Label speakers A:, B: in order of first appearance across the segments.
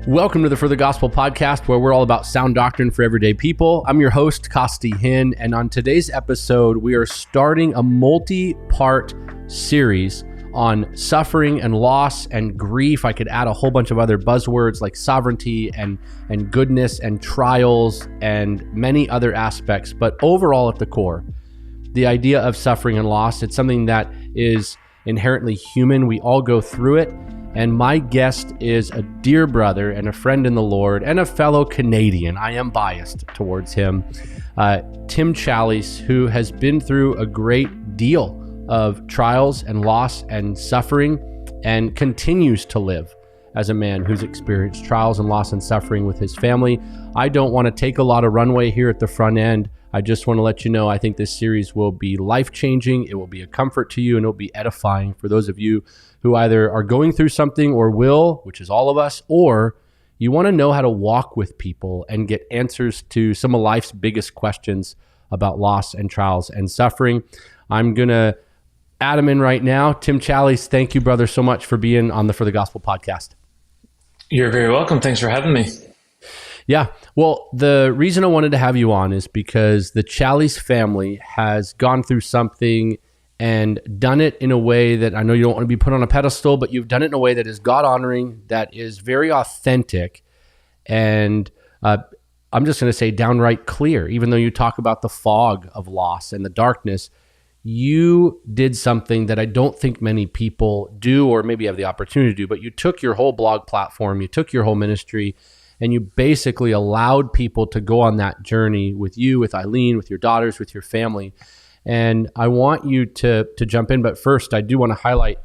A: Welcome to the For the Gospel podcast, where we're all about sound doctrine for everyday people. I'm your host, Costi, Hinn, and on today's episode, we are starting a multi-part series on suffering and loss and grief. I could add a whole bunch of other buzzwords like sovereignty and goodness and trials and many other aspects, but overall at the core, the idea of suffering and loss, it's something that is inherently human. We all go through it. And my guest is a dear brother and a friend in the Lord and a fellow Canadian. I am biased towards him. Tim Challies, who has been through a great deal of trials and loss and suffering and continues to live as a man who's experienced trials and loss and suffering with his family. I don't want to take a lot of runway here at the front end. I just want to let you know, I think this series will be life-changing. It will be a comfort to you, and it will be edifying for those of you who either are going through something or will, which is all of us, or you want to know how to walk with people and get answers to some of life's biggest questions about loss and trials and suffering. I'm going to add him in right now. Tim Challies, thank you, brother, so much for being on the For the Gospel podcast.
B: You're very welcome. Thanks for having me.
A: Yeah. Well, the reason I wanted to have you on is because the Challies family has gone through something and done it in a way that I know you don't want to be put on a pedestal, but you've done it in a way that is God-honoring, that is very authentic, and I'm just going to say downright clear. Even though you talk about the fog of loss and the darkness, you did something that I don't think many people do or maybe have the opportunity to do, but you took your whole blog platform, you took your whole ministry, and you basically allowed people to go on that journey with you, with Eileen, with your daughters, with your family. And I want you to jump in. But first, I do want to highlight,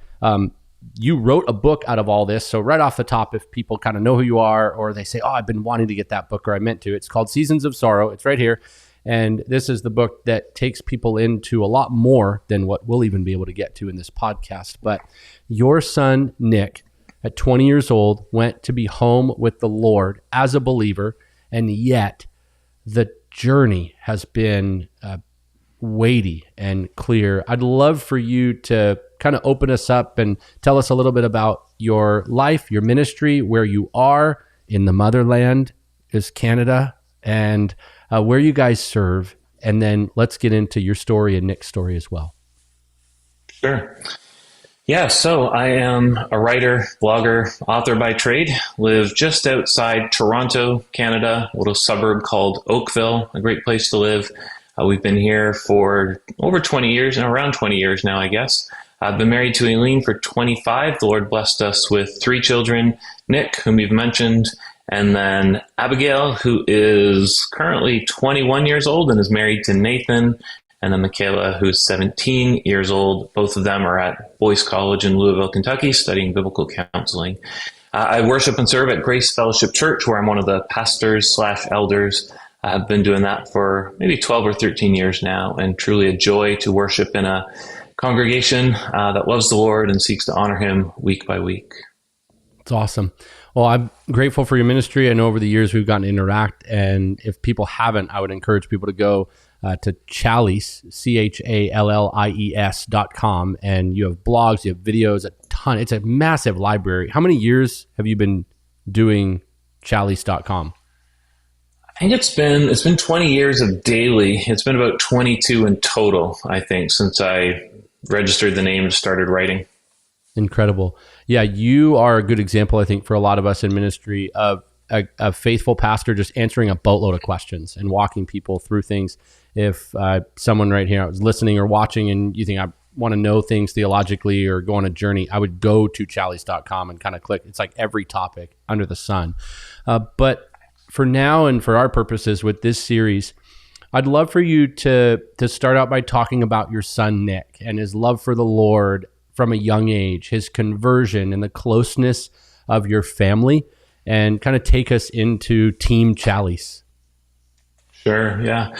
A: you wrote a book out of all this. So right off the top, if people kind of know who you are, or they say, oh, I've been wanting to get that book, or I meant to, it's called Seasons of Sorrow. It's right here. And this is the book that takes people into a lot more than what we'll even be able to get to in this podcast. But your son, Nick, at 20 years old, went to be home with the Lord as a believer, and yet the journey has been weighty and clear. I'd love for you to kind of open us up and tell us a little bit about your life, your ministry, where you are in the motherland is Canada, and where you guys serve, and then let's get into your story and Nick's story as well.
B: Sure. Yeah, so I am a writer, blogger, author by trade, live just outside Toronto, Canada, a little suburb called Oakville, a great place to live. We've been here for over 20 years, and around 20 years now, I guess. I've been married to Eileen for 25. The Lord blessed us with 3 children, Nick, whom you've mentioned, and then Abigail, who is currently 21 years old and is married to Nathan, and then Michaela, who's 17 years old. Both of them are at Boyce College in Louisville, Kentucky, studying biblical counseling. I worship and serve at Grace Fellowship Church, where I'm one of the pastors/elders. I've been doing that for maybe 12 or 13 years now, and truly a joy to worship in a congregation that loves the Lord and seeks to honor him week by week.
A: It's awesome. Well, I'm grateful for your ministry. I know over the years we've gotten to interact, and if people haven't, I would encourage people to go to Challies, CHALLIES.com, and you have blogs, you have videos, a ton. It's a massive library. How many years have you been doing Challies.com?
B: I think it's been 20 years of daily. It's been about 22 in total, I think, since I registered the name and started writing.
A: Incredible. Yeah, you are a good example, I think, for a lot of us in ministry of a faithful pastor just answering a boatload of questions and walking people through things. If someone right here is listening or watching and you think I want to know things theologically or go on a journey, I would go to Challies.com and kind of click. It's like every topic under the sun. But for now and for our purposes with this series, I'd love for you to start out by talking about your son, Nick, and his love for the Lord from a young age, his conversion and the closeness of your family, and kind of take us into Team Challies.
B: Sure, yeah.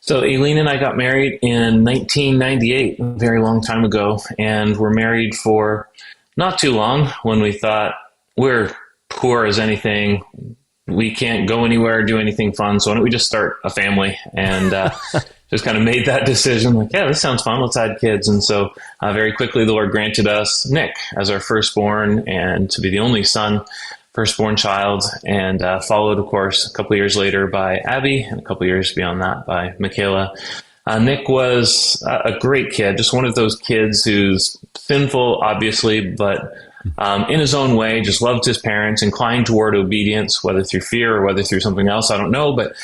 B: So Eileen and I got married in 1998, a very long time ago, and were married for not too long when we thought we're poor as anything, we can't go anywhere, do anything fun. So why don't we just start a family? And just kind of made that decision. Like, yeah, this sounds fun. Let's add kids. And so very quickly, the Lord granted us Nick as our firstborn, and to be the only son, firstborn child, and followed, of course, a couple of years later by Abby, and a couple of years beyond that by Michaela. Nick was a great kid, just one of those kids who's sinful, obviously, but in his own way, just loved his parents, inclined toward obedience, whether through fear or whether through something else, I don't know, but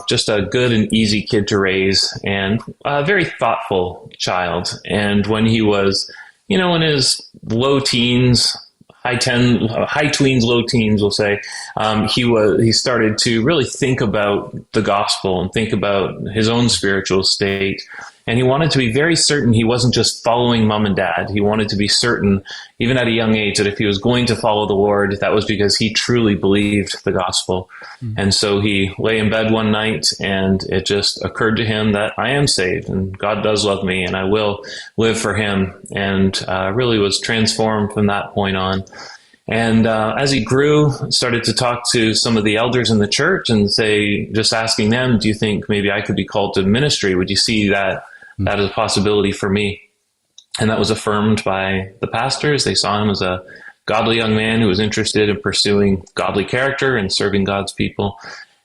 B: just a good and easy kid to raise, and a very thoughtful child. And when he was, in his low teens, high tweens, low teens, we'll say, he started to really think about the gospel and think about his own spiritual state. And he wanted to be very certain he wasn't just following mom and dad. He wanted to be certain, even at a young age, that if he was going to follow the Lord, that was because he truly believed the gospel. Mm-hmm. And so he lay in bed one night, and it just occurred to him that I am saved, and God does love me, and I will live for him, and really was transformed from that point on. And as he grew, started to talk to some of the elders in the church and just asking them, do you think maybe I could be called to ministry? Would you see that as a possibility for me? And that was affirmed by the pastors. They saw him as a godly young man who was interested in pursuing godly character and serving God's people.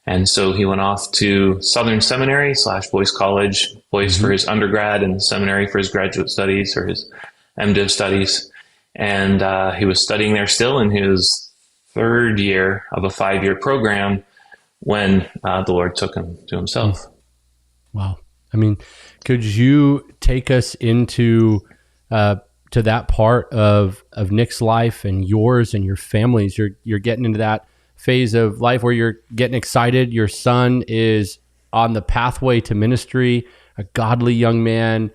B: And so he went off to Southern Seminary / Boyce College, Boyce for his undergrad and seminary for his graduate studies or his MDiv studies. And he was studying there still in his third year of a 5-year program when the Lord took him to himself.
A: Wow. I mean, could you take us into to that part of Nick's life and yours and your family's? You're getting into that phase of life where you're getting excited. Your son is on the pathway to ministry, a godly young man,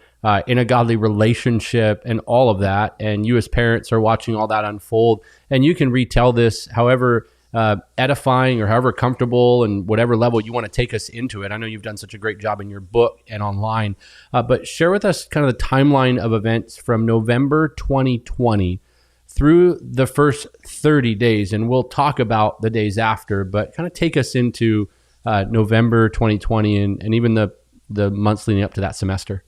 A: in a godly relationship, and all of that. And you as parents are watching all that unfold. And you can retell this however edifying or however comfortable and whatever level you want to take us into it. I know you've done such a great job in your book and online, but share with us kind of the timeline of events from November 2020 through the first 30 days. And we'll talk about the days after, but kind of take us into November 2020 and even the months leading up to that semester.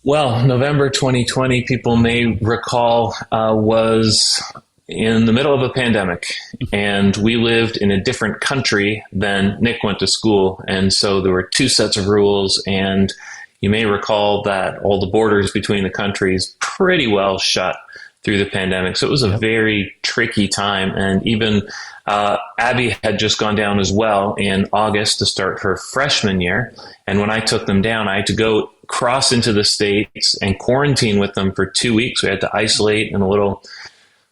B: Well, November 2020, people may recall, was in the middle of a pandemic, and we lived in a different country than Nick went to school. And so there were 2 sets of rules, and you may recall that all the borders between the countries pretty well shut through the pandemic. So it was a very tricky time. And even Abby had just gone down as well in August to start her freshman year. And when I took them down, I had to go cross into the States and quarantine with them for 2 weeks. We had to isolate in a little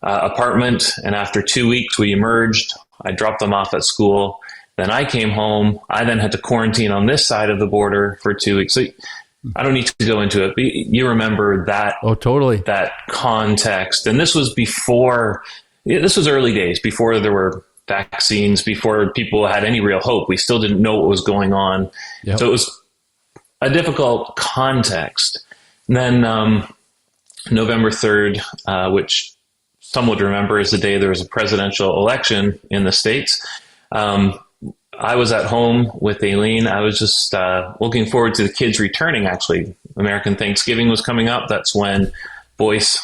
B: apartment. And after 2 weeks, we emerged. I dropped them off at school. Then I came home. I then had to quarantine on this side of the border for 2 weeks. So I don't need to go into it, but you remember that.
A: Oh, totally.
B: That context. And this was early days, before there were vaccines, before people had any real hope. We still didn't know what was going on. Yep. So it was a difficult context. And then November 3rd, which some would remember is the day there was a presidential election in the States. I was at home with Aileen. I was just looking forward to the kids returning, actually. American Thanksgiving was coming up. That's when Boyce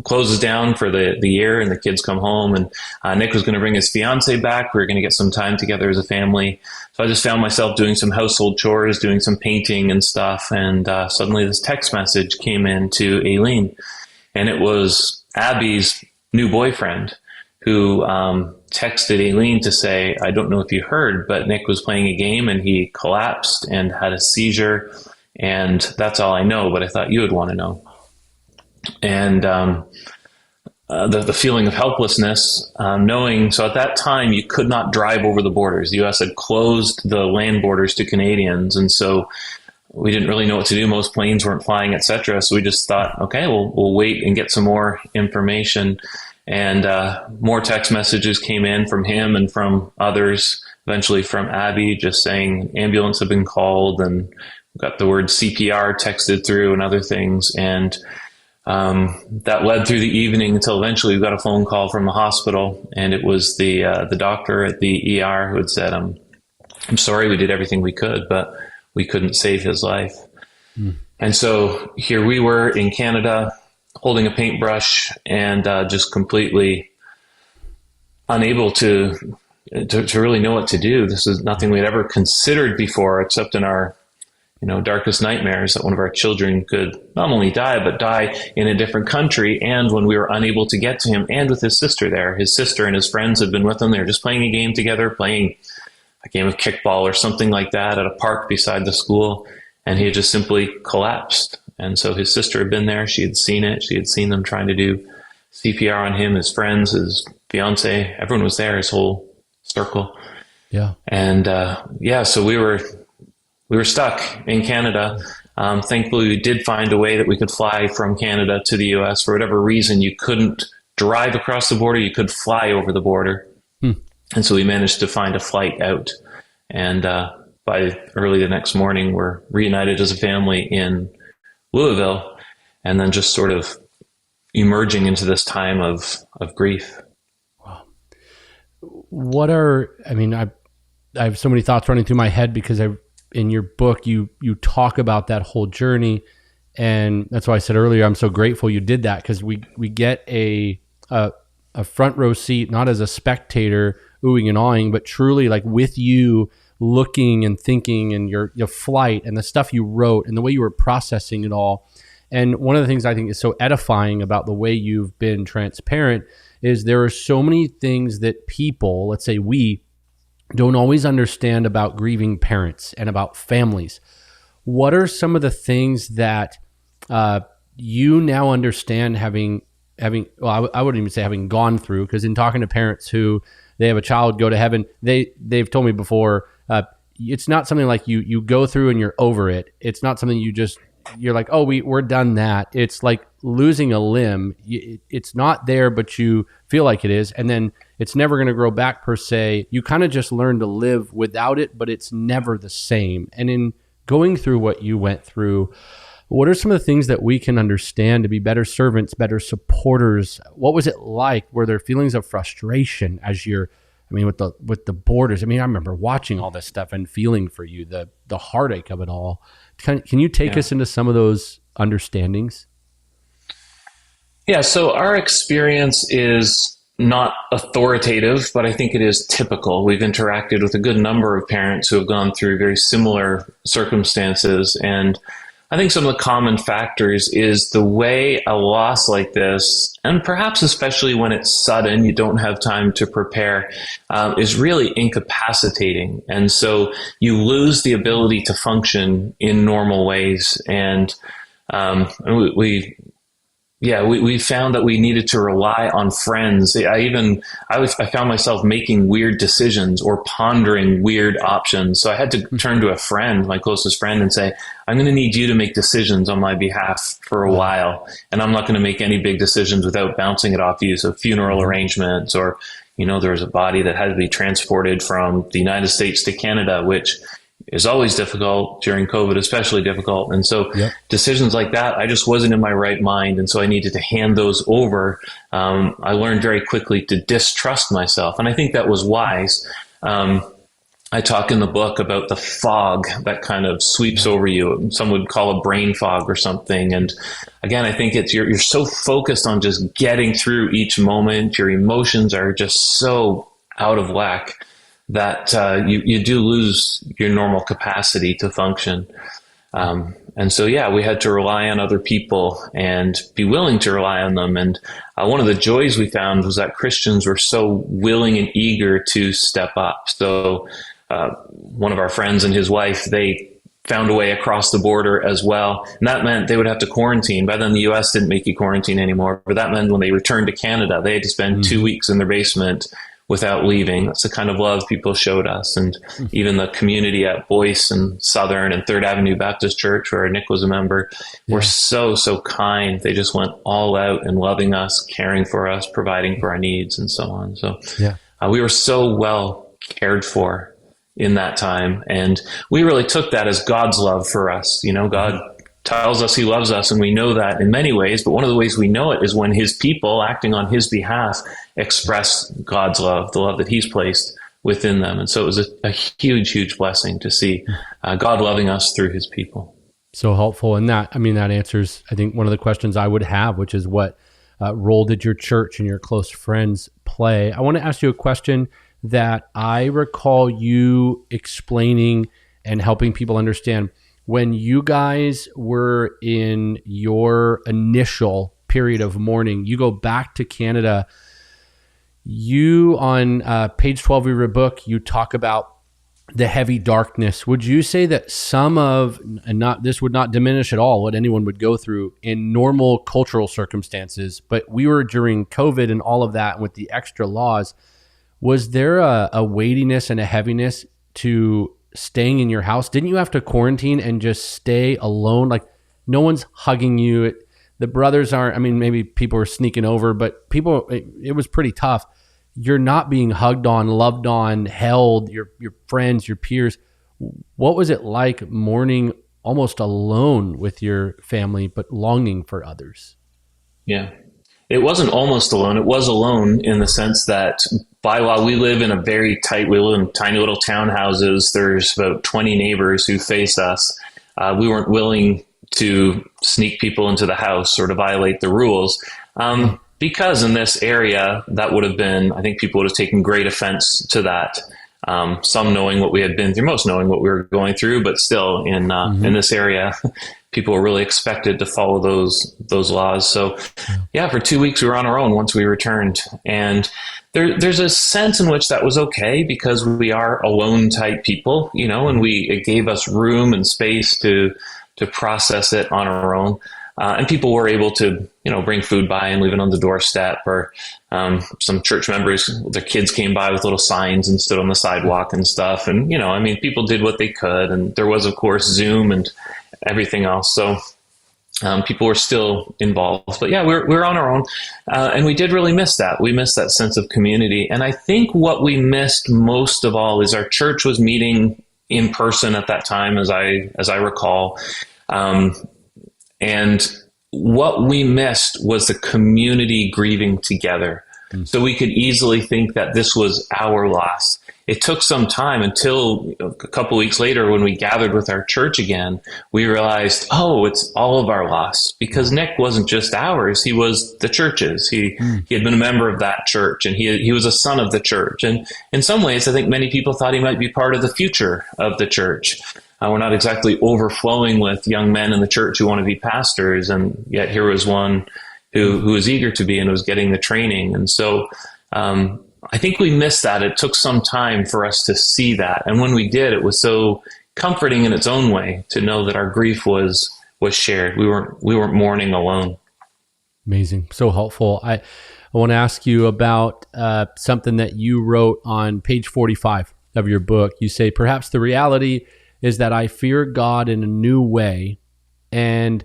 B: closes down for the year and the kids come home. And Nick was going to bring his fiance back. We were going to get some time together as a family. So I just found myself doing some household chores, doing some painting and stuff. And suddenly this text message came in to Aileen. And it was Abby's new boyfriend who texted Aileen to say, I don't know if you heard, but Nick was playing a game and he collapsed and had a seizure. And that's all I know, but I thought you would want to know. And the feeling of helplessness, knowing, so at that time you could not drive over the borders. The U.S. had closed the land borders to Canadians. And so we didn't really know what to do. Most planes weren't flying, et cetera. So we just thought, okay, we'll wait and get some more information. And more text messages came in from him and from others, eventually from Abby, just saying ambulance had been called, and got the word CPR texted through and other things. And That led through the evening until eventually we got a phone call from the hospital, and it was the doctor at the ER who had said, I'm sorry, we did everything we could, but we couldn't save his life. And so here we were in Canada holding a paintbrush and just completely unable to really know what to do. This is nothing we'd ever considered before, except in our darkest nightmares, that one of our children could not only die, but die in a different country. And when we were unable to get to him, and with his sister there, his sister and his friends had been with him. They were just playing a game together, playing a game of kickball or something like that at a park beside the school. And he had just simply collapsed. And so his sister had been there. She had seen it. She had seen them trying to do CPR on him, his friends, his fiance, everyone was there, his whole circle.
A: Yeah.
B: And so we were stuck in Canada. Thankfully, we did find a way that we could fly from Canada to the US. For whatever reason, you couldn't drive across the border. You could fly over the border. And so we managed to find a flight out. And by early the next morning, we're reunited as a family in Louisville, and then just sort of emerging into this time of grief.
A: Wow. I have so many thoughts running through my head because in your book, you talk about that whole journey. And that's why I said earlier, I'm so grateful you did that, because we get a front row seat, not as a spectator oohing and awing, but truly like with you, looking and thinking, and your flight and the stuff you wrote and the way you were processing it all. And one of the things I think is so edifying about the way you've been transparent is there are so many things that people, let's say we, don't always understand about grieving parents and about families. What are some of the things that you now understand having well, I wouldn't even say having gone through, because in talking to parents who they have a child go to heaven, they've told me before, it's not something like you go through and you're over it. It's not something you're like, oh, we're done that. It's like losing a limb. It's not there, but you feel like it is. And then it's never going to grow back per se. You kind of just learn to live without it, but it's never the same. And in going through what you went through, what are some of the things that we can understand to be better servants, better supporters? What was it like? Were there feelings of frustration with the borders? I remember watching all this stuff and feeling for you, the heartache of it all. Can you take us into some of those understandings?
B: Yeah, so our experience is not authoritative, but I think it is typical. We've interacted with a good number of parents who have gone through very similar circumstances. And I think some of the common factors is the way a loss like this, and perhaps especially when it's sudden, you don't have time to prepare, is really incapacitating. And so you lose the ability to function in normal ways. And we found that we needed to rely on friends. I found myself making weird decisions or pondering weird options. So I had to turn to a friend, my closest friend, and say, I'm going to need you to make decisions on my behalf for a while. And I'm not going to make any big decisions without bouncing it off you. So funeral arrangements, or, there was a body that had to be transported from the United States to Canada, which is always difficult during COVID, especially difficult. And so decisions like that, I just wasn't in my right mind. And so I needed to hand those over. I learned very quickly to distrust myself. And I think that was wise. I talk in the book about the fog that kind of sweeps over you. Some would call it brain fog or something. And again, I think you're so focused on just getting through each moment. Your emotions are just so out of whack that you do lose your normal capacity to function. And so, we had to rely on other people and be willing to rely on them. And one of the joys we found was that Christians were so willing and eager to step up. So one of our friends and his wife, they found a way across the border as well. And that meant they would have to quarantine. By then, the U.S. didn't make you quarantine anymore. But that meant when they returned to Canada, they had to spend 2 weeks in their basement without leaving. That's the kind of love people showed us. And even the community at Boyce and Southern and Third Avenue Baptist Church, where Nick was a member, were so kind. They just went all out in loving us, caring for us, providing for our needs, and so on. So we were so well cared for in that time. And we really took that as God's love for us. God tells us he loves us, and we know that in many ways. But one of the ways we know it is when his people, acting on his behalf, express God's love, the love that he's placed within them. And so it was a huge, huge blessing to see God loving us through his people.
A: So helpful. And that answers, I think, one of the questions I would have, which is what role did your church and your close friends play? I want to ask you a question that I recall you explaining and helping people understand. When you guys were in your initial period of mourning, you go back to Canada. You, on page 12 of your book, you talk about the heavy darkness. Would you say that this would not diminish at all what anyone would go through in normal cultural circumstances, but we were during COVID and all of that with the extra laws. Was there a weightiness and a heaviness to staying in your house? Didn't you have to quarantine and just stay alone? Like, no one's hugging you. The brothers aren't, maybe people were sneaking over, but it was pretty tough. You're not being hugged on, loved on, held, your friends, your peers. What was it like mourning almost alone with your family, but longing for others?
B: Yeah. It wasn't almost alone. It was alone in the sense that while we live in we live in tiny little townhouses, there's about 20 neighbors who face us. We weren't willing to sneak people into the house or to violate the rules. Because in this area, that would have been, I think people would have taken great offense to that. Some knowing what we had been through, most knowing what we were going through, but still in this area, people were really expected to follow those laws. So yeah, for 2 weeks we were on our own once we returned. And there's a sense in which that was okay because we are alone type people, and it gave us room and space to process it on our own. And people were able to, bring food by and leave it on the doorstep, or some church members, their kids came by with little signs and stood on the sidewalk and stuff. And, people did what they could. And there was, of course, Zoom and everything else. So people were still involved. But yeah, we're on our own. And we did really miss that. We missed that sense of community. And I think what we missed most of all is our church was meeting in person at that time, as I recall. And what we missed was the community grieving together. So we could easily think that this was our loss. It took some time until a couple weeks later when we gathered with our church again, we realized, it's all of our loss, because Nick wasn't just ours. He was the church's. He had been a member of that church, and he was a son of the church. And in some ways, I think many people thought he might be part of the future of the church. We're not exactly overflowing with young men in the church who want to be pastors. And yet here was one who was eager to be and was getting the training. And so I think we missed that. It took some time for us to see that. And when we did, it was so comforting in its own way to know that our grief was shared. We weren't mourning alone.
A: Amazing. So helpful. I want to ask you about something that you wrote on page 45 of your book. You say, perhaps the reality is that I fear God in a new way, and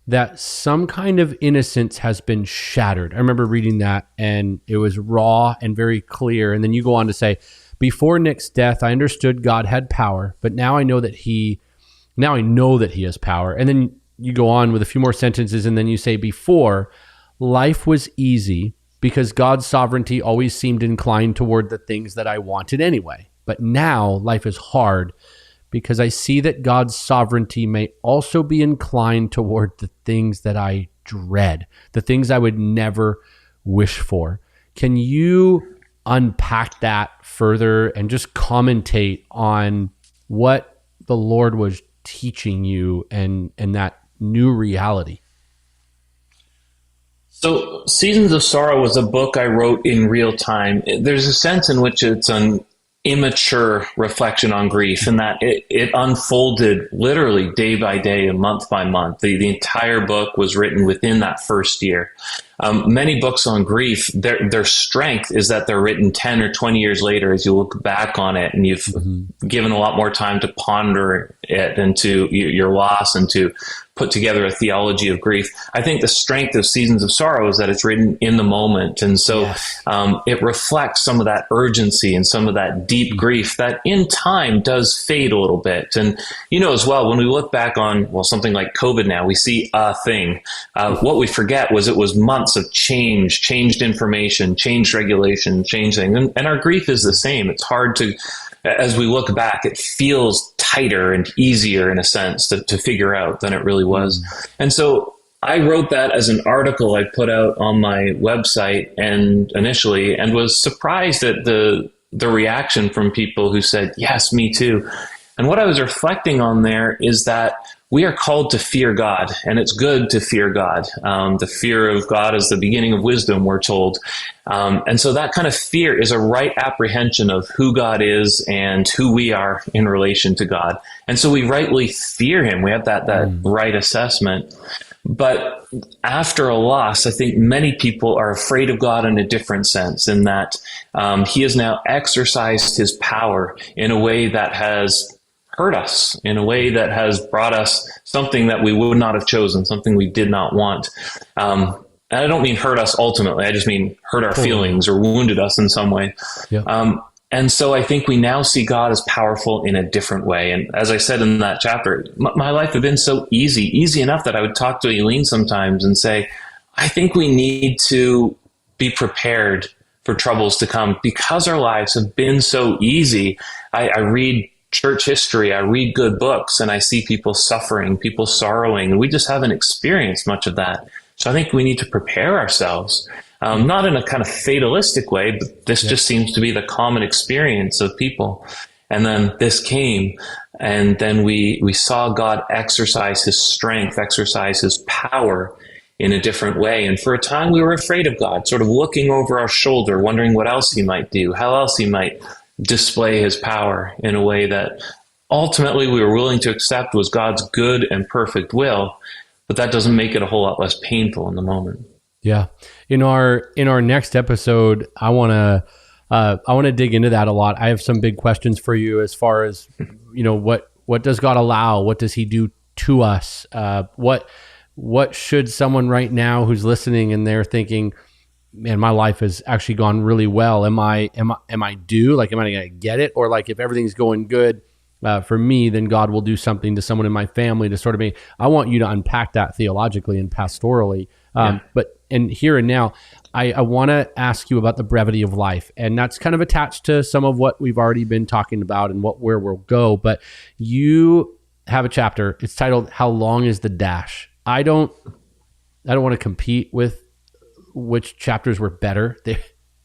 A: that some kind of innocence has been shattered. I remember reading that, and it was raw and very clear. And then you go on to say, before Nick's death, I understood God had power, but now I know that he has power. And then you go on with a few more sentences, and then you say, before, life was easy because God's sovereignty always seemed inclined toward the things that I wanted anyway. But now life is hard because I see that God's sovereignty may also be inclined toward the things that I dread, the things I would never wish for. Can you unpack that further and just commentate on what the Lord was teaching you and that new reality?
B: So Seasons of Sorrow was a book I wrote in real time. There's a sense in which it's an immature reflection on grief, and that it unfolded literally day by day and month by month. The entire book was written within that first year. Many books on grief, their strength is that they're written 10 or 20 years later as you look back on it and you've given a lot more time to ponder it and to your loss and to put together a theology of grief. I think the strength of Seasons of Sorrow is that it's written in the moment. And so it reflects some of that urgency and some of that deep grief that in time does fade a little bit. And, as well, when we look back on, something like COVID now, we see a thing. What we forget was it was months of changed information, changed regulation, changed things. And our grief is the same. It's hard to, as we look back, it feels tighter and easier in a sense to figure out than it really was. And so I wrote that as an article I put out on my website and was surprised at the reaction from people who said, yes, me too. And what I was reflecting on there is that we are called to fear God, and it's good to fear God. The fear of God is the beginning of wisdom, we're told. And so that kind of fear is a right apprehension of who God is and who we are in relation to God. And so we rightly fear him. We have that right assessment. But after a loss, I think many people are afraid of God in a different sense, in that he has now exercised his power in a way that has hurt us, in a way that has brought us something that we would not have chosen, something we did not want. And I don't mean hurt us ultimately. I just mean hurt our feelings or wounded us in some way. Yeah. And so I think we now see God as powerful in a different way. And as I said in that chapter, my life had been so easy enough that I would talk to Eileen sometimes and say, I think we need to be prepared for troubles to come because our lives have been so easy. I read church history, I read good books, and I see people suffering, people sorrowing, and we just haven't experienced much of that. So I think we need to prepare ourselves, not in a kind of fatalistic way, but this just seems to be the common experience of people. And then this came, and then we saw God exercise his strength, exercise his power in a different way. And for a time we were afraid of God, sort of looking over our shoulder, wondering what else he might do, how else he might display his power in a way that ultimately we were willing to accept was God's good and perfect will, but that doesn't make it a whole lot less painful in the moment. Yeah.
A: In our next episode, I want to dig into that a lot. I have some big questions for you as far as, what does God allow? What does he do to us? What should someone right now who's listening and they're thinking, man, my life has actually gone really well. Am I due? Like, am I going to get it? Or like, if everything's going good for me, then God will do something to someone in my family to sort of me. I want you to unpack that theologically and pastorally. But here and now, I want to ask you about the brevity of life. And that's kind of attached to some of what we've already been talking about and where we'll go. But you have a chapter. It's titled, How Long is the Dash? I don't want to compete with which chapters were better.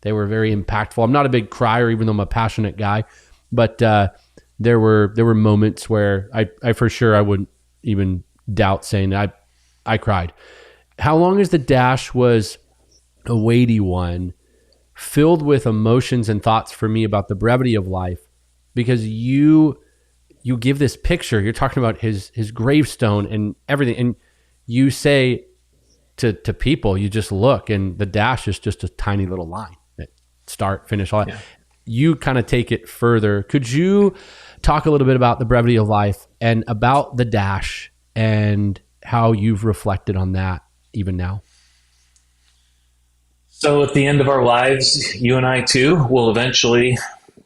A: They were very impactful. I'm not a big crier, even though I'm a passionate guy, but there were moments where I for sure I wouldn't even doubt saying I cried. How Long is the Dash was a weighty one, filled with emotions and thoughts for me about the brevity of life, because you give this picture. You're talking about his gravestone and everything, and you say to people, you just look, and the dash is just a tiny little line that start, finish, all that. Yeah. You kind of take it further. Could you talk a little bit about the brevity of life and about the dash and how you've reflected on that even now?
B: So at the end of our lives, you and I too will eventually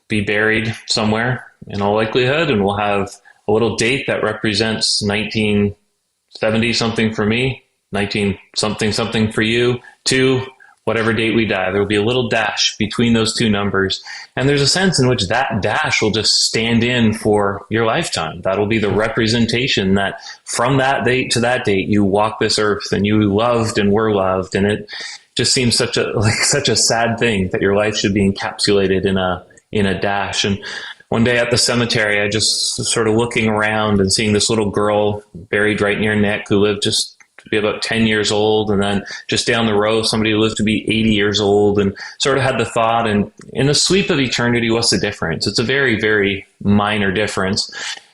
B: be buried somewhere in all likelihood, and we'll have a little date that represents 1970 something for me, 19 something for you, to whatever date we die. There will be a little dash between those two numbers. And there's a sense in which that dash will just stand in for your lifetime. That'll be the representation that from that date to that date, you walk this earth and you loved and were loved. And it just seems such a sad thing that your life should be encapsulated in a dash. And one day at the cemetery, I just sort of looking around and seeing this little girl buried right near Nick who lived just to be about 10 years old. And then just down the road, somebody who lived to be 80 years old, and sort of had the thought, and in the sweep of eternity, what's the difference? It's a very, very minor difference.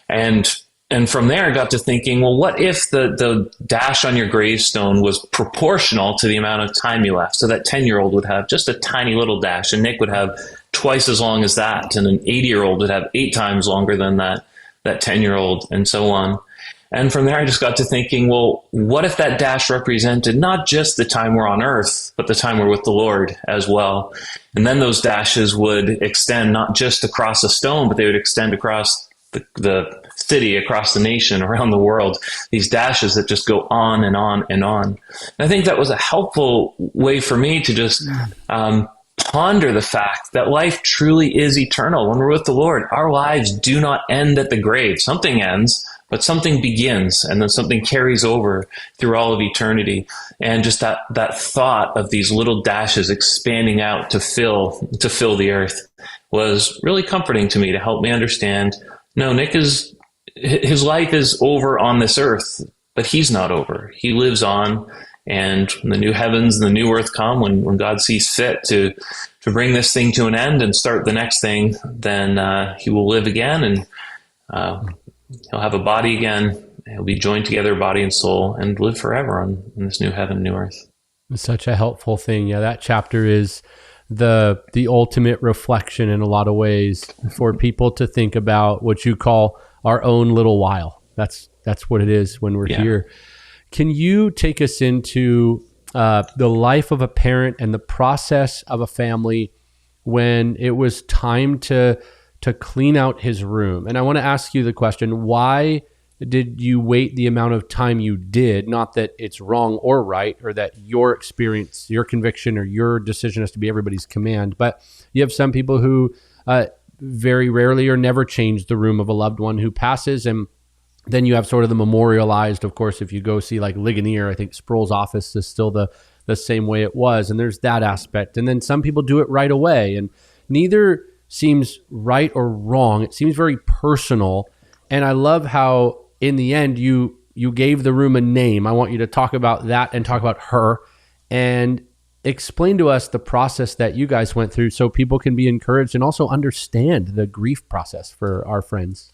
B: And And from there, I got to thinking, well, what if the dash on your gravestone was proportional to the amount of time you left? So that 10-year-old would have just a tiny little dash, and Nick would have twice as long as that, and an 80-year-old would have 8 times longer than that 10-year-old, and so on. And from there, I just got to thinking, well, what if that dash represented not just the time we're on earth, but the time we're with the Lord as well? And then those dashes would extend not just across a stone, but they would extend across the city, across the nation, around the world, these dashes that just go on and on and on. And I think that was a helpful way for me to just ponder the fact that life truly is eternal. When we're with the Lord, our lives do not end at the grave. Something ends, but something begins, and then something carries over through all of eternity. And just that thought of these little dashes expanding out to fill the earth was really comforting to me, to help me understand, no, his life is over on this earth, but he's not over. He lives on, and when the new heavens and the new earth come, when God sees fit to bring this thing to an end and start the next thing, then he will live again, and he'll have a body again. He'll be joined together, body and soul, and live forever on this new heaven, new earth.
A: It's such a helpful thing. Yeah, that chapter is the ultimate reflection in a lot of ways for people to think about what you call our own little while. That's what it is when we're here. Can you take us into the life of a parent and the process of a family when it was time to clean out his room? And I want to ask you the question, why did you wait the amount of time you did? Not that it's wrong or right, or that your experience, your conviction, or your decision has to be everybody's command. But you have some people who very rarely or never change the room of a loved one who passes. And then you have sort of the memorialized, of course, if you go see like Ligonier, I think Sproul's office is still the same way it was. And there's that aspect. And then some people do it right away. And neither seems right or wrong. It seems very personal. And I love how in the end you gave the room a name. I want you to talk about that and talk about her and explain to us the process that you guys went through so people can be encouraged and also understand the grief process for our friends.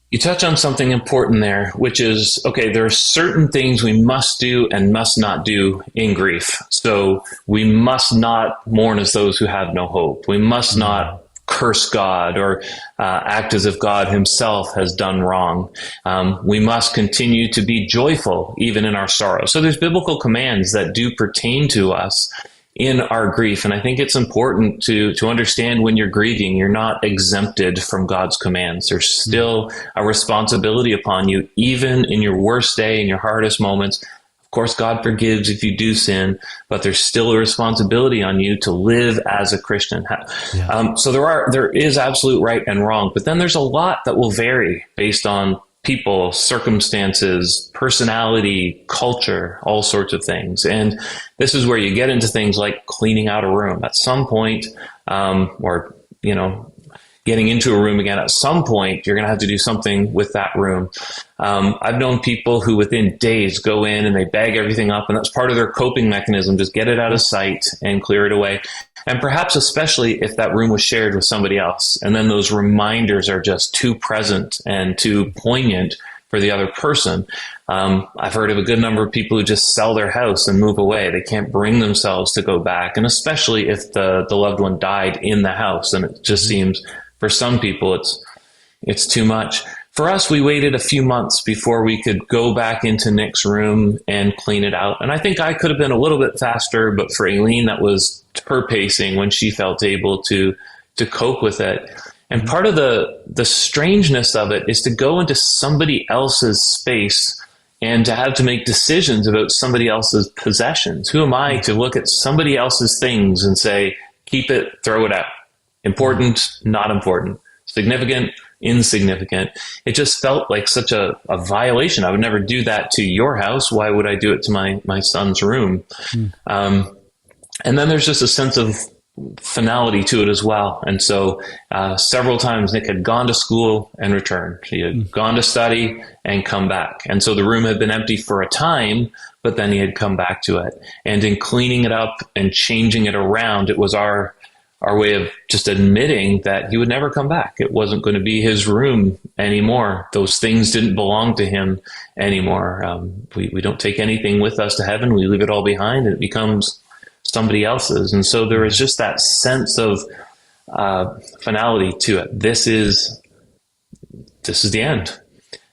B: You touch on something important there, which is, okay, there are certain things we must do and must not do in grief. So we must not mourn as those who have no hope. We must not curse God or act as if God himself has done wrong. We must continue to be joyful even in our sorrow. So there's biblical commands that do pertain to us in our grief. And I think it's important to understand when you're grieving, you're not exempted from God's commands. There's still a responsibility upon you, even in your worst day, in your hardest moments. Of course, God forgives if you do sin, but there's still a responsibility on you to live as a Christian. Yeah. So there is absolute right and wrong, but then there's a lot that will vary based on people, circumstances, personality, culture, all sorts of things. And this is where you get into things like cleaning out a room at some point, or, getting into a room again. At some point, you're going to have to do something with that room. I've known people who within days go in and they bag everything up, and that's part of their coping mechanism. Just get it out of sight and clear it away. And perhaps especially if that room was shared with somebody else. And then those reminders are just too present and too poignant for the other person. I've heard of a good number of people who just sell their house and move away. They can't bring themselves to go back. And especially if the loved one died in the house, and it just seems for some people it's too much. For us, we waited a few months before we could go back into Nick's room and clean it out. And I think I could have been a little bit faster, but for Aileen, that was her pacing when she felt able to cope with it. And part of the strangeness of it is to go into somebody else's space and to have to make decisions about somebody else's possessions. Who am I to look at somebody else's things and say, keep it, throw it out? Important, not important. Significant, insignificant. It just felt like such a violation. I would never do that to your house. Why would I do it to my son's room? And then there's just a sense of finality to it as well. And so several times Nick had gone to school and returned. He had gone to study and come back. And so the room had been empty for a time, but then he had come back to it. And in cleaning it up and changing it around, it was our our way of just admitting that he would never come back. It wasn't going to be his room anymore. Those things didn't belong to him anymore. We don't take anything with us to heaven. We leave it all behind, and it becomes somebody else's. And so there was just that sense of finality to it. This is the end.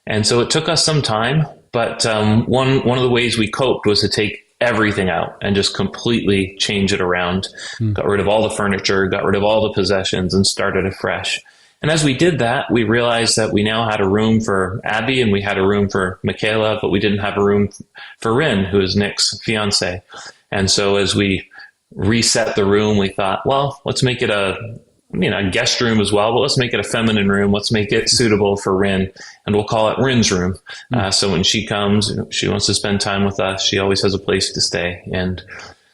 B: And so it took us some time, but one of the ways we coped was to take everything out and just completely change it around. Got rid of all the furniture, got rid of all the possessions, and started afresh. And as we did that, we realized that we now had a room for Abby and we had a room for Michaela, but we didn't have a room for Hinn, who is Nick's fiance. And so as we reset the room, we thought, well, let's make it a guest room as well, but let's make it a feminine room. Let's make it suitable for Hinn, and we'll call it Hinn's room. So when she comes, she wants to spend time with us. She always has a place to stay. And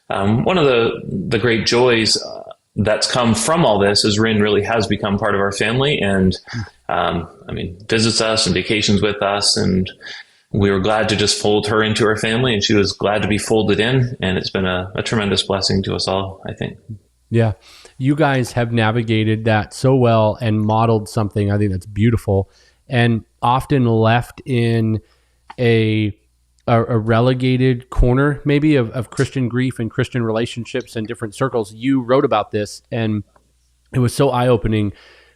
B: one of the great joys that's come from all this is Hinn really has become part of our family, and visits us and vacations with us, and we were glad to just fold her into our family, and she was glad to be folded in, and it's been a tremendous blessing to us all, I think.
A: Yeah. You guys have navigated that so well and modeled something, I think, that's beautiful, and often left in a relegated corner, maybe, of Christian grief and Christian relationships and different circles. You wrote about this, and it was so eye-opening.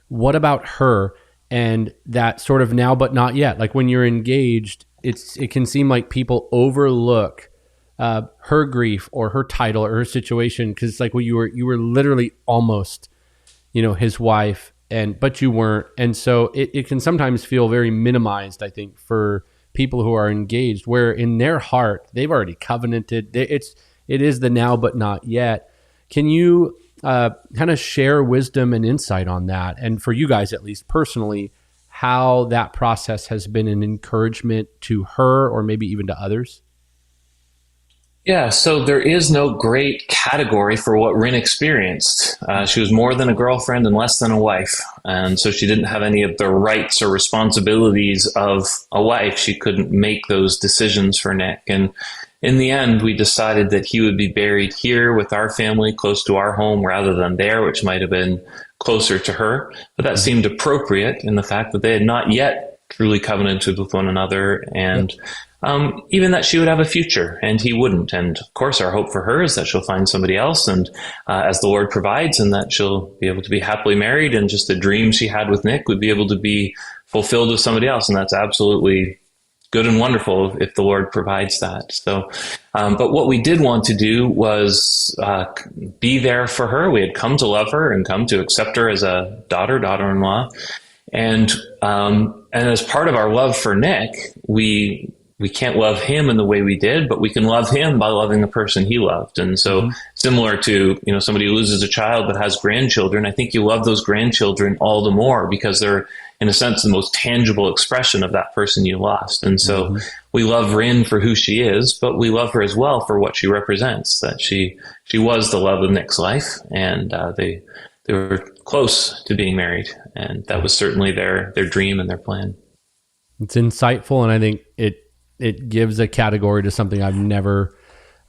A: What about her and that sort of now but not yet? Like when you're engaged, it can seem like people overlook her grief or her title or her situation, because it's like, well, you were literally almost, his wife, but you weren't, and so it can sometimes feel very minimized, I think, for people who are engaged, where in their heart they've already covenanted. It is the now but not yet. Can you kind of share wisdom and insight on that, and for you guys at least personally, how that process has been an encouragement to her or maybe even to others?
B: Yeah, so there is no great category for what Hinn experienced. She was more than a girlfriend and less than a wife. And so she didn't have any of the rights or responsibilities of a wife. She couldn't make those decisions for Nick. And in the end, we decided that he would be buried here with our family, close to our home, rather than there, which might have been closer to her. But that seemed appropriate in the fact that they had not yet truly covenanted with one another, and even that she would have a future and he wouldn't. And of course, our hope for her is that she'll find somebody else, and as the Lord provides, and that she'll be able to be happily married, and just the dream she had with Nick would be able to be fulfilled with somebody else. And that's absolutely good and wonderful if the Lord provides that. So, but what we did want to do was be there for her. We had come to love her and come to accept her as a daughter-in-law. And as part of our love for Nick, we can't love him in the way we did, but we can love him by loving the person he loved. And so similar to, somebody who loses a child but has grandchildren, I think you love those grandchildren all the more because they're, in a sense, the most tangible expression of that person you lost. And so we love Hinn for who she is, but we love her as well for what she represents, that she was the love of Nick's life, and they were close to being married. And that was certainly their dream and their plan.
A: It's insightful, and I think it gives a category to something I've never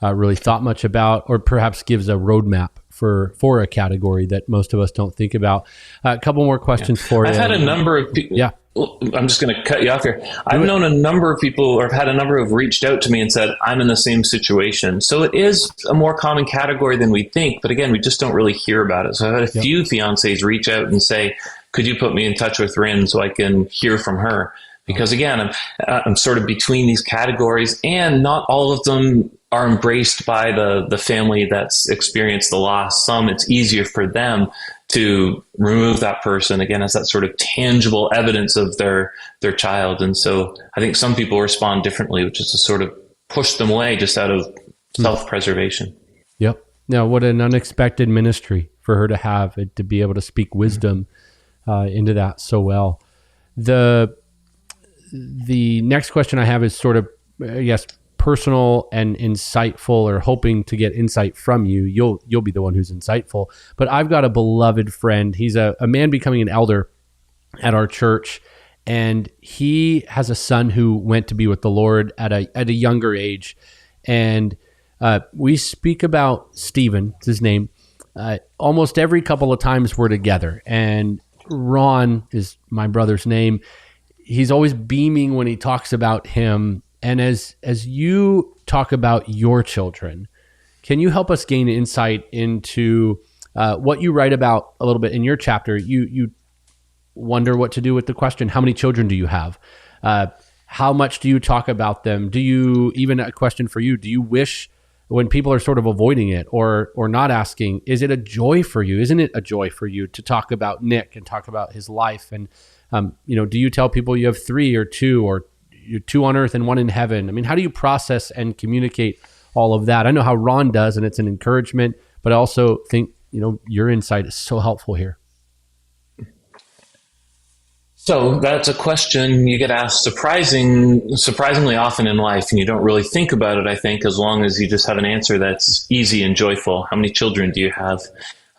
A: really thought much about, or perhaps gives a roadmap for a category that most of us don't think about. A couple more questions for you.
B: I've had a number of people.
A: Yeah.
B: I'm just going to cut you off here. I've known a number of people, or I've had a number who've reached out to me and said, I'm in the same situation. So it is a more common category than we think. But again, we just don't really hear about it. So I've had a few fiancés reach out and say, could you put me in touch with Hinn so I can hear from her? Because again, I'm sort of between these categories, and not all of them are embraced by the family that's experienced the loss. Some, it's easier for them to remove that person, again, as that sort of tangible evidence of their child. And so I think some people respond differently, which is to sort of push them away just out of self-preservation.
A: Yep. Now, what an unexpected ministry for her to have, to be able to speak wisdom into that so well. The next question I have is sort of, I guess, personal and insightful, or hoping to get insight from you. You'll be the one who's insightful. But I've got a beloved friend. He's a man becoming an elder at our church, and he has a son who went to be with the Lord at a younger age. And we speak about Stephen, it's his name, almost every couple of times we're together, and Ron is my brother's name. He's always beaming when he talks about him. And as you talk about your children, can you help us gain insight into what you write about a little bit in your chapter? You wonder what to do with the question, how many children do you have? How much do you talk about them? Do you, even a question for you, do you wish, when people are sort of avoiding it or not asking, is it a joy for you? Isn't it a joy for you to talk about Nick and talk about his life? And, do you tell people you have 3 or 2 or you're 2 on earth and 1 in heaven? I mean, how do you process and communicate all of that? I know how Ron does, and it's an encouragement, but I also think, your insight is so helpful here.
B: So that's a question you get asked surprisingly often in life, and you don't really think about it, I think, as long as you just have an answer that's easy and joyful. How many children do you have?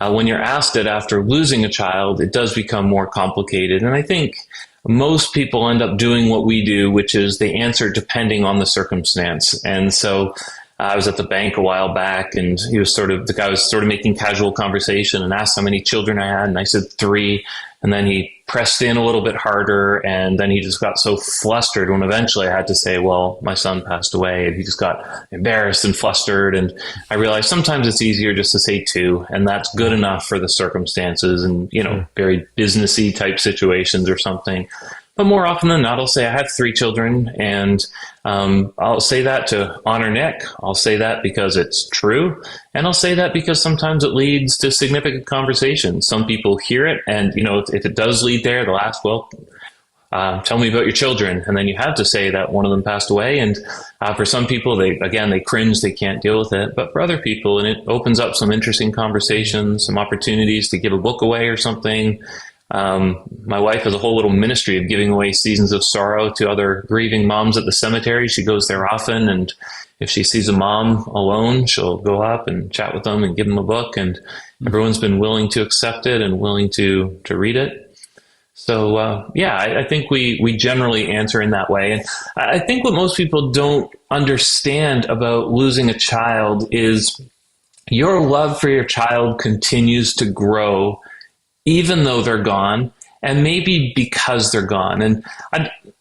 B: When you're asked it after losing a child, it does become more complicated. And I think most people end up doing what we do, which is they answer depending on the circumstance. And so I was at the bank a while back, and the guy was sort of making casual conversation and asked how many children I had. And I said 3. And then he pressed in a little bit harder, and then he just got so flustered when eventually I had to say, well, my son passed away, and he just got embarrassed and flustered. And I realized sometimes it's easier just to say 2, and that's good enough for the circumstances and, very businessy type situations or something. But more often than not, I'll say I have 3 children, and I'll say that to honor Nick. I'll say that because it's true, and I'll say that because sometimes it leads to significant conversations. Some people hear it, and if it does lead there, they'll ask, "Well, tell me about your children," and then you have to say that one of them passed away. And for some people, they cringe, they can't deal with it. But for other people, and it opens up some interesting conversations, some opportunities to give a book away or something. My wife has a whole little ministry of giving away seasons of sorrow to other grieving moms at the cemetery. She goes there often, and if she sees a mom alone, she'll go up and chat with them and give them a book, and everyone's been willing to accept it and willing to read it. So, I think we generally answer in that way. And I think what most people don't understand about losing a child is your love for your child continues to grow even though they're gone, and maybe because they're gone. And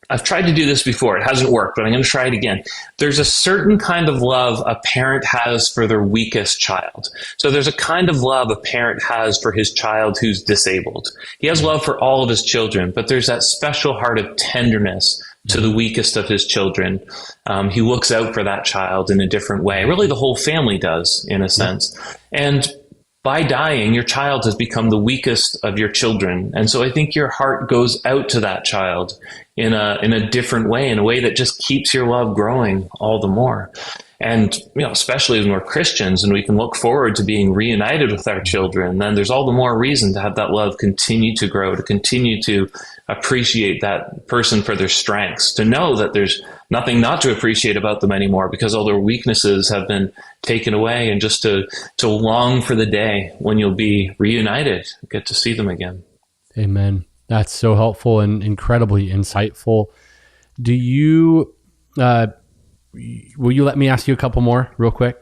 B: I've tried to do this before. It hasn't worked, but I'm going to try it again. There's a certain kind of love a parent has for their weakest child. So there's a kind of love a parent has for his child who's disabled. He has love for all of his children, but there's that special heart of tenderness to the weakest of his children. He looks out for that child in a different way. Really, the whole family does, in a sense. And by dying, your child has become the weakest of your children. And so I think your heart goes out to that child in a different way, in a way that just keeps your love growing all the more. And, especially when we're Christians and we can look forward to being reunited with our children, then there's all the more reason to have that love continue to grow, to continue to appreciate that person for their strengths, to know that there's nothing not to appreciate about them anymore because all their weaknesses have been taken away, and just to long for the day when you'll be reunited, get to see them again.
A: Amen. That's so helpful and incredibly insightful. Do you, will you let me ask you a couple more real quick?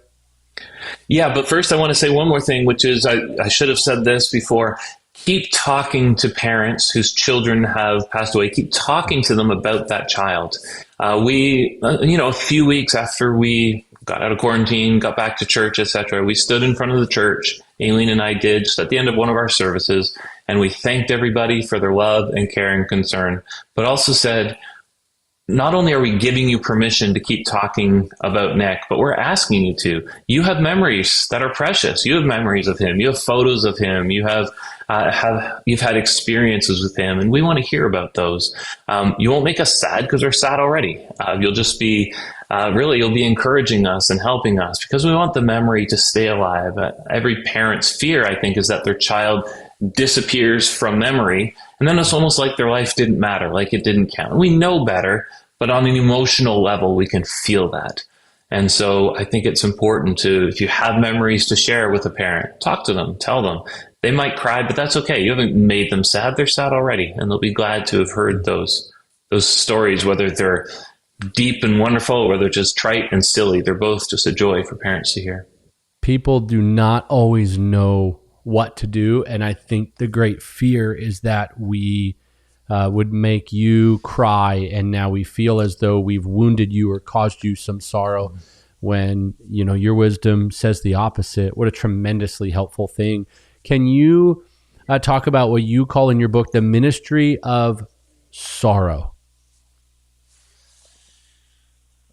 B: Yeah, but first I want to say one more thing, which is I should have said this before. Keep talking to parents whose children have passed away. Keep talking to them about that child. A few weeks after we got out of quarantine, got back to church, etc., we stood in front of the church, Aileen and I did, just at the end of one of our services, and we thanked everybody for their love and care and concern, but also said, not only are we giving you permission to keep talking about Nick, but we're asking you to. You have memories that are precious. You have memories of him. You have photos of him. You have you've had experiences with him, and we want to hear about those. You won't make us sad because we're sad already. You'll just be you'll be encouraging us and helping us because we want the memory to stay alive. Every parent's fear, I think, is that their child disappears from memory, and then it's almost like their life didn't matter, like it didn't count. We know better, but on an emotional level, we can feel that. And so I think it's important to, if you have memories to share with a parent, talk to them, tell them. They might cry, but that's okay. You haven't made them sad. They're sad already, and they'll be glad to have heard those stories, whether they're deep and wonderful or they're just trite and silly. They're both just a joy for parents to hear.
A: People do not always know what to do. And I think the great fear is that we would make you cry, and now we feel as though we've wounded you or caused you some sorrow, when your wisdom says the opposite. What a tremendously helpful thing. Can you talk about what you call in your book the ministry of sorrow?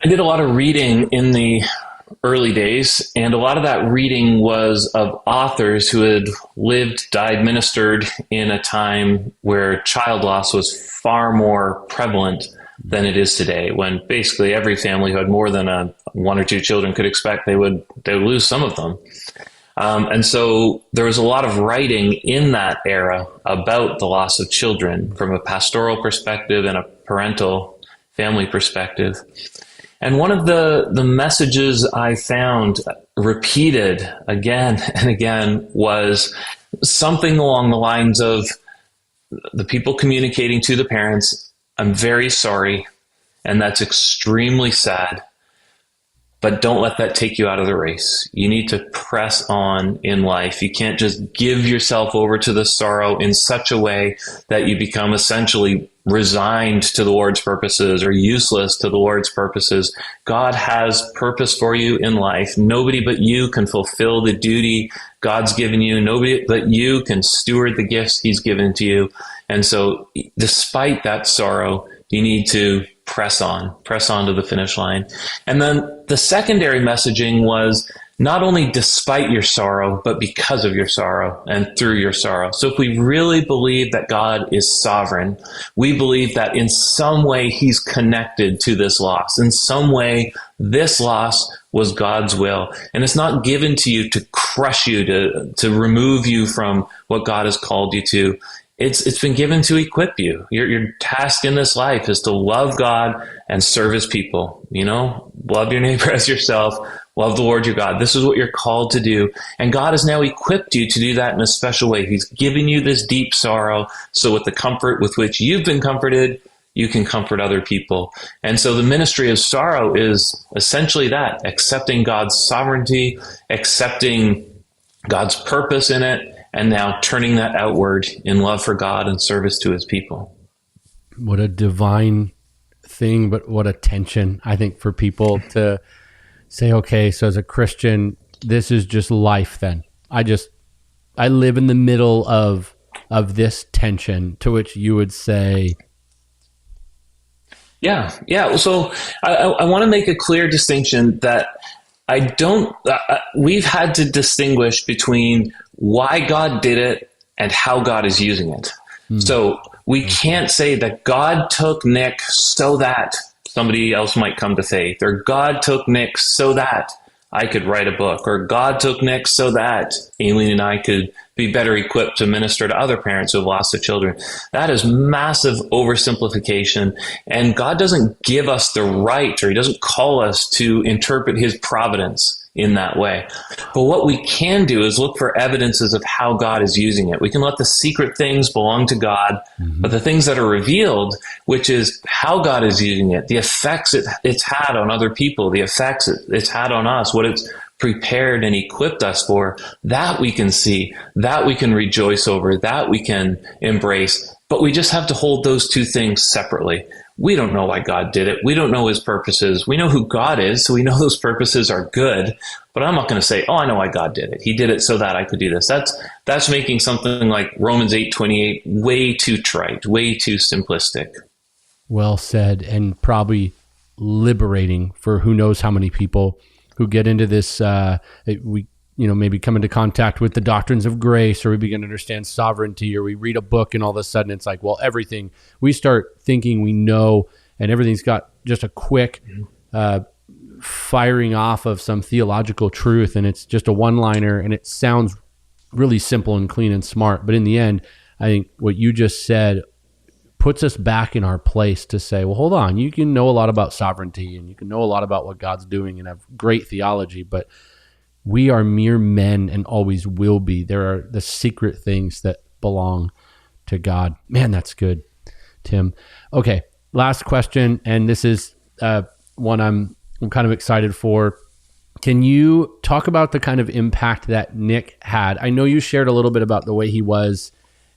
B: I did a lot of reading in the early days, and a lot of that reading was of authors who had lived, died, ministered in a time where child loss was far more prevalent than it is today, when basically every family who had more than one or two children could expect they would lose some of them. And so there was a lot of writing in that era about the loss of children from a pastoral perspective and a parental family perspective. And one of the messages I found repeated again and again was something along the lines of the people communicating to the parents, "I'm very sorry, and that's extremely sad, but don't let that take you out of the race. You need to press on in life. You can't just give yourself over to the sorrow in such a way that you become essentially resigned to the Lord's purposes or useless to the Lord's purposes. God has purpose for you in life. Nobody but you can fulfill the duty God's given you. Nobody but you can steward the gifts he's given to you. And so despite that sorrow, you need to press on to the finish line." And then the secondary messaging was not only despite your sorrow, but because of your sorrow and through your sorrow. So if we really believe that God is sovereign, we believe that in some way he's connected to this loss. In some way, this loss was God's will. And it's not given to you to crush you, to remove you from what God has called you to. It's been given to equip you. Your task in this life is to love God and serve his people. Love your neighbor as yourself. Love the Lord your God. This is what you're called to do. And God has now equipped you to do that in a special way. He's given you this deep sorrow, so with the comfort with which you've been comforted, you can comfort other people. And so the ministry of sorrow is essentially that, accepting God's sovereignty, accepting God's purpose in it, and now turning that outward in love for God and service to his people.
A: What a divine thing, but what a tension, I think, for people to say, okay, so as a Christian, this is just life then. I live in the middle of this tension, to which you would say...
B: Yeah. So I want to make a clear distinction that we've had to distinguish between why God did it and how God is using it. So we can't say that God took Nick so that somebody else might come to faith, or God took Nick so that I could write a book, or God took Nick so that Aileen and I could be better equipped to minister to other parents who have lost their children. That is massive oversimplification. And God doesn't give us the right, or he doesn't call us to interpret his providence in that way. But what we can do is look for evidences of how God is using it. We can let the secret things belong to God, but the things that are revealed, which is how God is using it, the effects it's had on other people, the effects it's had on us, what it's prepared and equipped us for, that we can see, that we can rejoice over, that we can embrace. But we just have to hold those two things separately. We don't know why God did it. We don't know his purposes. We know who God is, so we know those purposes are good. But I'm not going to say, oh, I know why God did it. He did it so that I could do this. That's making something like Romans 8:28 way too trite, way too simplistic.
A: Well said, and probably liberating for who knows how many people who get into this. Maybe come into contact with the doctrines of grace, or we begin to understand sovereignty, or we read a book and all of a sudden it's like, well, everything we start thinking we know, and everything's got just a quick firing off of some theological truth, and it's just a one-liner, and it sounds really simple and clean and smart. But in the end, I think what you just said puts us back in our place to say, well, hold on, you can know a lot about sovereignty and you can know a lot about what God's doing and have great theology, but we are mere men and always will be. There are the secret things that belong to God. Man, that's good, Tim. Okay, last question, and this is one I'm kind of excited for. Can you talk about the kind of impact that Nick had? I know you shared a little bit about the way he was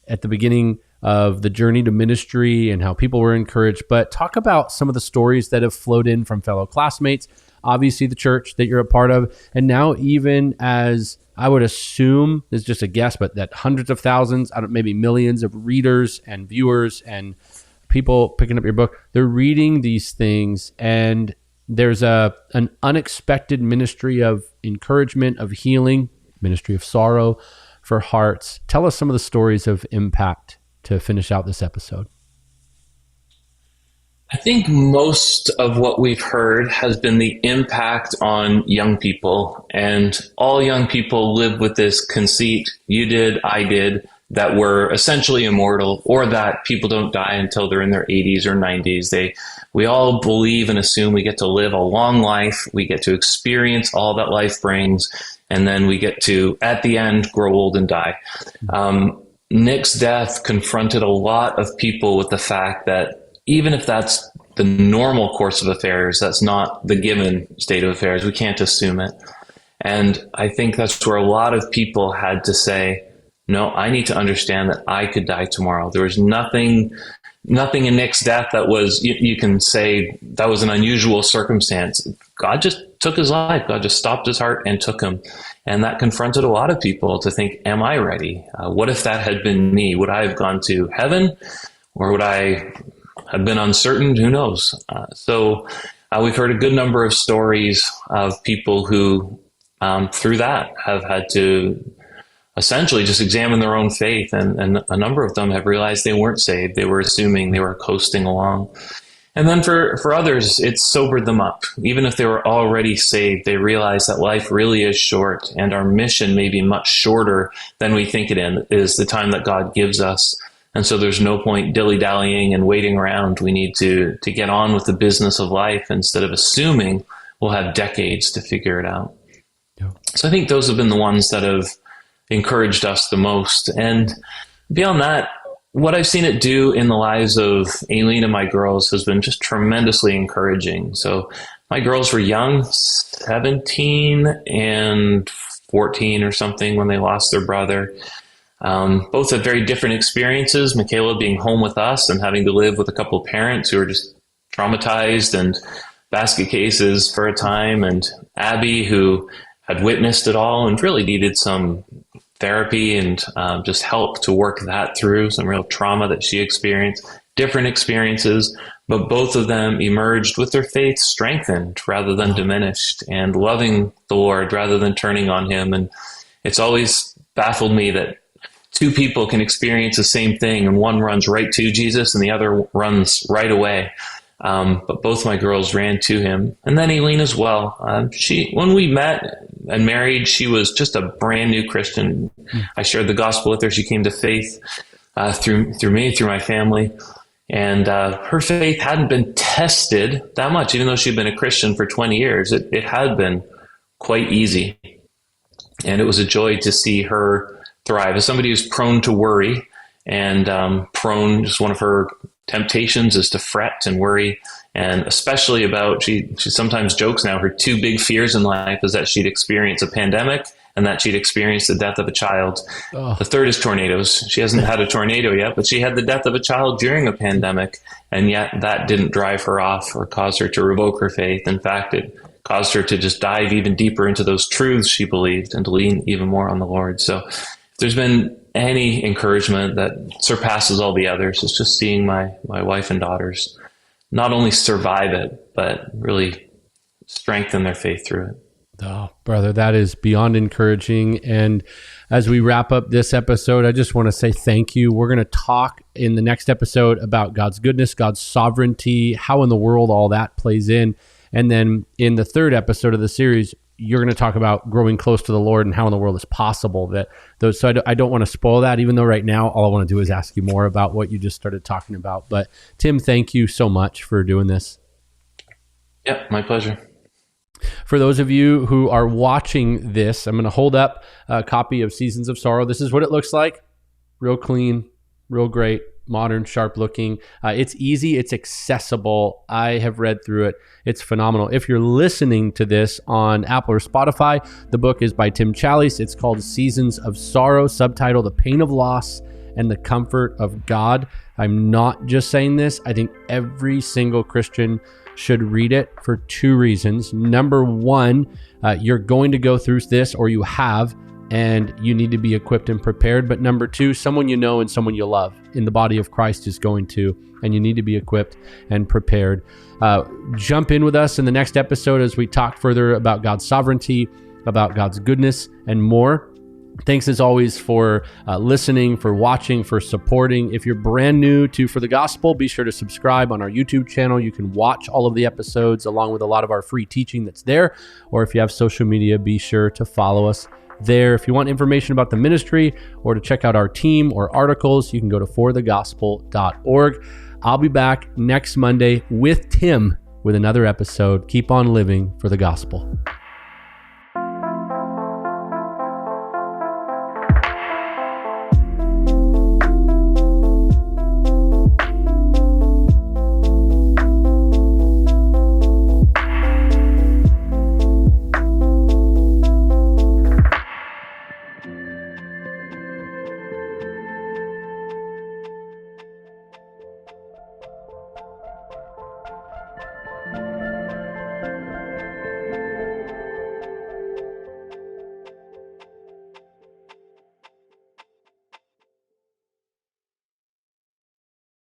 A: at the beginning of the journey to ministry and how people were encouraged, but talk about some of the stories that have flowed in from fellow classmates, obviously the church that you're a part of, and now even as I would assume, it's just a guess, but that hundreds of thousands, maybe millions of readers and viewers and people picking up your book, they're reading these things, and there's an unexpected ministry of encouragement, of healing, ministry of sorrow for hearts. Tell us some of the stories of impact to finish out this episode.
B: I think most of what we've heard has been the impact on young people, and all young people live with this conceit, you did, I did, that we're essentially immortal, or that people don't die until they're in their 80s or 90s. We all believe and assume we get to live a long life, we get to experience all that life brings, and then we get to, at the end, grow old and die. Nick's death confronted a lot of people with the fact that even if that's the normal course of affairs, that's not the given state of affairs. We can't assume it. And I think that's where a lot of people had to say, no, I need to understand that I could die tomorrow. There was nothing in Nick's death that was, you can say that was an unusual circumstance. God just took his life. God just stopped his heart and took him. And that confronted a lot of people to think, am I ready? What if that had been me? Would I have gone to heaven, or would I have been uncertain? Who knows? So we've heard a good number of stories of people who, through that, have had to essentially just examine their own faith. And a number of them have realized they weren't saved. They were assuming, they were coasting along. And then for others, it sobered them up. Even if they were already saved, they realized that life really is short, and our mission may be much shorter than we think it is, the time that God gives us. And so there's no point dilly-dallying and waiting around. We need to get on with the business of life instead of assuming we'll have decades to figure it out. Yeah. So I think those have been the ones that have encouraged us the most. And beyond that, what I've seen it do in the lives of Aileen and my girls has been just tremendously encouraging. So my girls were young, 17 and 14 or something, when they lost their brother. Both had very different experiences. Michaela being home with us and having to live with a couple of parents who were just traumatized and basket cases for a time, and Abby, who had witnessed it all and really needed some therapy and just help to work that through, some real trauma that she experienced, different experiences, but both of them emerged with their faith strengthened rather than diminished, and loving the Lord rather than turning on him. And it's always baffled me that two people can experience the same thing, and one runs right to Jesus and the other runs right away. But both my girls ran to him. And then Aileen as well. When we met and married, she was just a brand new Christian. I shared the gospel with her. She came to faith through me, through my family. And her faith hadn't been tested that much, even though she'd been a Christian for 20 years. It had been quite easy. And it was a joy to see her thrive. As somebody who's prone to worry and just one of her temptations is to fret and worry, and especially about, she sometimes jokes now, her two big fears in life is that she'd experience a pandemic and that she'd experience the death of a child. Oh. The third is tornadoes. She hasn't had a tornado yet, but she had the death of a child during a pandemic, and yet that didn't drive her off or cause her to revoke her faith. In fact, it caused her to just dive even deeper into those truths she believed and to lean even more on the Lord. So if there's been any encouragement that surpasses all the others, it's just seeing my wife and daughters not only survive it, but really strengthen their faith through it.
A: Oh, brother, that is beyond encouraging. And as we wrap up this episode, I just want to say thank you. We're going to talk in the next episode about God's goodness, God's sovereignty, how in the world all that plays in. And then in the third episode of the series, you're going to talk about growing close to the Lord and how in the world is possible that those. So I don't want to spoil that, even though right now all I want to do is ask you more about what you just started talking about. But Tim, thank you so much for doing this.
B: Yeah, my pleasure.
A: For those of you who are watching this, I'm going to hold up a copy of Seasons of Sorrow. This is what it looks like. Real clean, real great. modern, sharp looking. It's easy. It's accessible. I have read through it. It's phenomenal. If you're listening to this on Apple or Spotify, the book is by Tim Challies. It's called Seasons of Sorrow, subtitle The Pain of Loss and the Comfort of God. I'm not just saying this. I think every single Christian should read it for two reasons. Number one, you're going to go through this, or you have, and you need to be equipped and prepared. But number two, someone you know and someone you love in the body of Christ is going to, and you need to be equipped and prepared. Jump in with us in the next episode as we talk further about God's sovereignty, about God's goodness, and more. Thanks as always for listening, for watching, for supporting. If you're brand new to For the Gospel, be sure to subscribe on our YouTube channel. You can watch all of the episodes along with a lot of our free teaching that's there. Or if you have social media, be sure to follow us there. If you want information about the ministry or to check out our team or articles, you can go to forthegospel.org. I'll be back next Monday with Tim with another episode. Keep on living for the gospel.